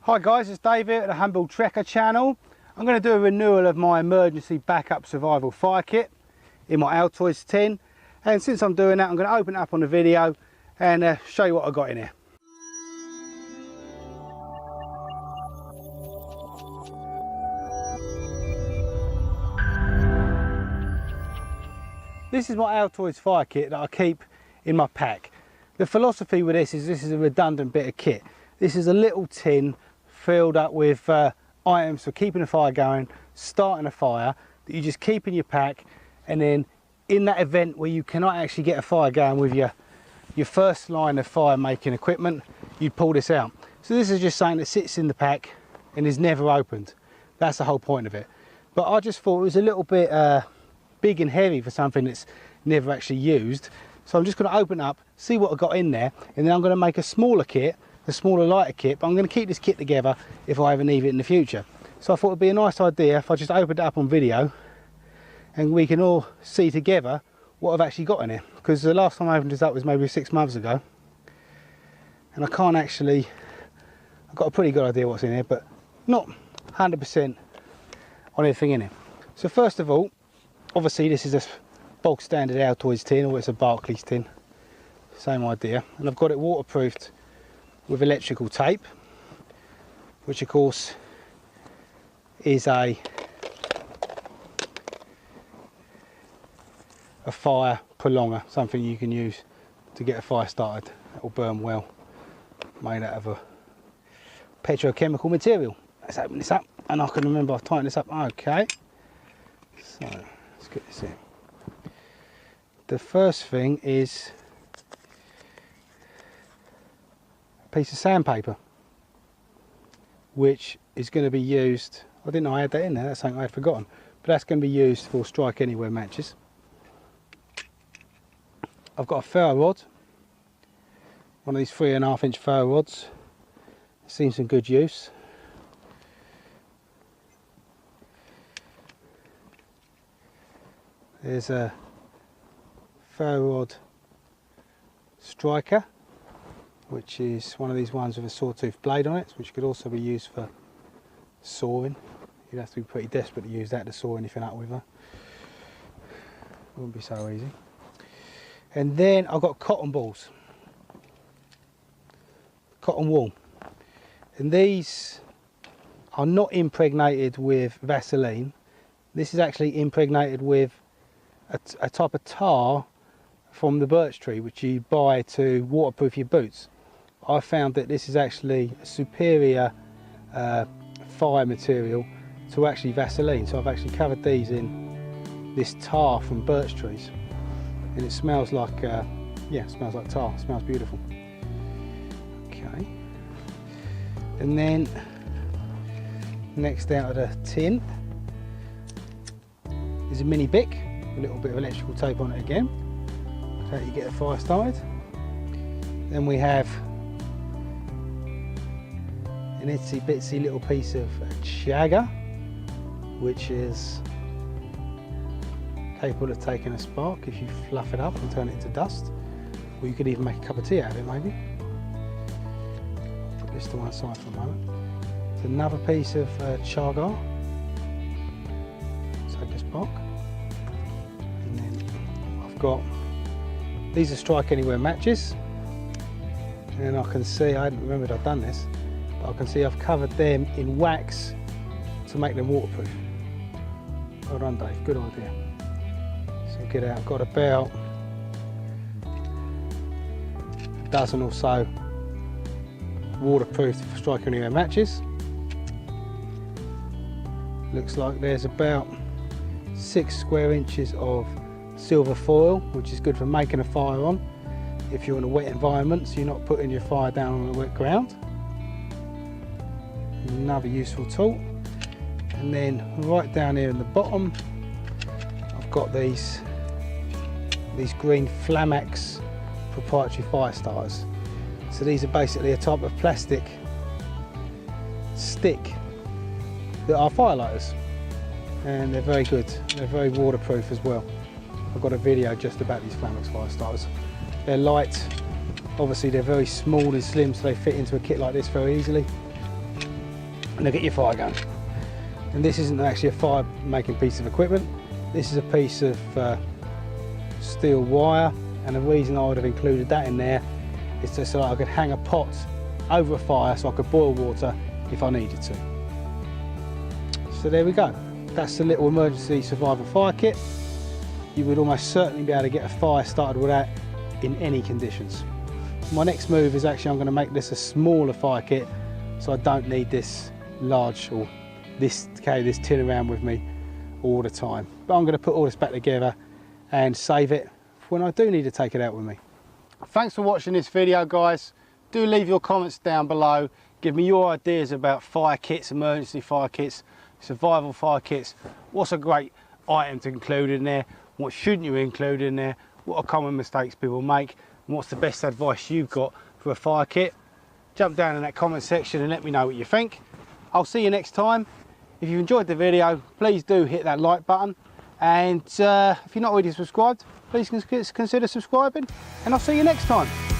Hi guys, it's Dave here at the Humble Trekker channel. I'm going to do a renewal of my emergency backup survival fire kit in my Altoids tin, and since I'm doing that I'm going to open it up on the video and show you what I got in here. This is my Altoids fire kit that I keep in my pack. The philosophy with this is a redundant bit of kit. This is a little tin filled up with items for keeping a fire going, starting a fire, that you just keep in your pack, and then in that event where you cannot actually get a fire going with your first line of fire making equipment, you'd pull this out. So this is just something that sits in the pack and is never opened. That's the whole point of it. But I just thought it was a little bit big and heavy for something that's never actually used. So I'm just going to open up, see what I got in there, and then I'm going to make a smaller kit, a smaller lighter kit, but I'm going to keep this kit together if I ever need it in the future. So I thought it'd be a nice idea if I just opened it up on video and we can all see together what I've actually got in here, because the last time I opened this up was maybe 6 months ago, and I can't actually, I've got a pretty good idea what's in here, but not 100% on everything in it. So first of all, obviously this is a bog standard Altoids tin, or it's a Barclays tin, same idea, and I've got it waterproofed with electrical tape, which of course is a fire prolonger, something you can use to get a fire started that will burn well, made out of a petrochemical material. Let's open this up, and I can remember I've tightened this up. Okay, so let's get this in. The first thing is a piece of sandpaper, which is going to be used, I didn't know I had that in there, that's something I had forgotten, but that's going to be used for strike anywhere matches. I've got a ferro rod, one of these 3.5 inch ferro rods. It's seen some good use. There's a ferro rod striker, which is one of these ones with a sawtooth blade on it, which could also be used for sawing. You'd have to be pretty desperate to use that to saw anything up with her. Wouldn't be so easy. And then I've got cotton balls, cotton wool, and these are not impregnated with Vaseline. This is actually impregnated with a type of tar from the birch tree, which you buy to waterproof your boots. I found that this is actually a superior fire material to actually Vaseline, so I've actually covered these in this tar from birch trees, and it smells like yeah, it smells like tar. It smells beautiful. Okay, and then next out of the tin is a mini Bic, a little bit of electrical tape on it again, so you get a fire started. Then we have an itsy bitsy little piece of chagga, which is capable of taking a spark if you fluff it up and turn it into dust, or you could even make a cup of tea out of it maybe. Put this to one side for a moment. It's another piece of chaga, take a spark, and then I've got, these are strike anywhere matches, and I can see, I hadn't remembered I'd done this, but I can see I've covered them in wax to make them waterproof. Well done, Dave, good idea. So get out, I've got about a dozen or so waterproof strike anywhere matches. Looks like there's about 6 square inches of silver foil, which is good for making a fire on if you're in a wet environment, so you're not putting your fire down on the wet ground. Another useful tool. And then right down here in the bottom, I've got these green Flamax proprietary fire starters. So these are basically a type of plastic stick that are firelighters, and they're very good. They're very waterproof as well. I've got a video just about these Flamax fire starters. They're light, obviously they're very small and slim, so they fit into a kit like this very easily. and get your fire going. And this isn't actually a fire making piece of equipment. This is a piece of steel wire, and the reason I would have included that in there is so that I could hang a pot over a fire so I could boil water if I needed to. So there we go. That's the little emergency survival fire kit. You would almost certainly be able to get a fire started with that in any conditions. My next move is actually I'm going to make this a smaller fire kit so I don't need this large or carry this tin around with me all the time. But I'm going to put all this back together and save it for when I do need to take it out with me. Thanks for watching this video, guys. Do leave your comments down below. Give me your ideas about fire kits, emergency fire kits, survival fire kits. What's a great item to include in there? What shouldn't you include in there? What are common mistakes people make? And what's the best advice you've got for a fire kit? Jump down in that comment section and let me know what you think. I'll see you next time. If you enjoyed the video, please do hit that like button. And if you're not already subscribed, please consider subscribing. And I'll see you next time.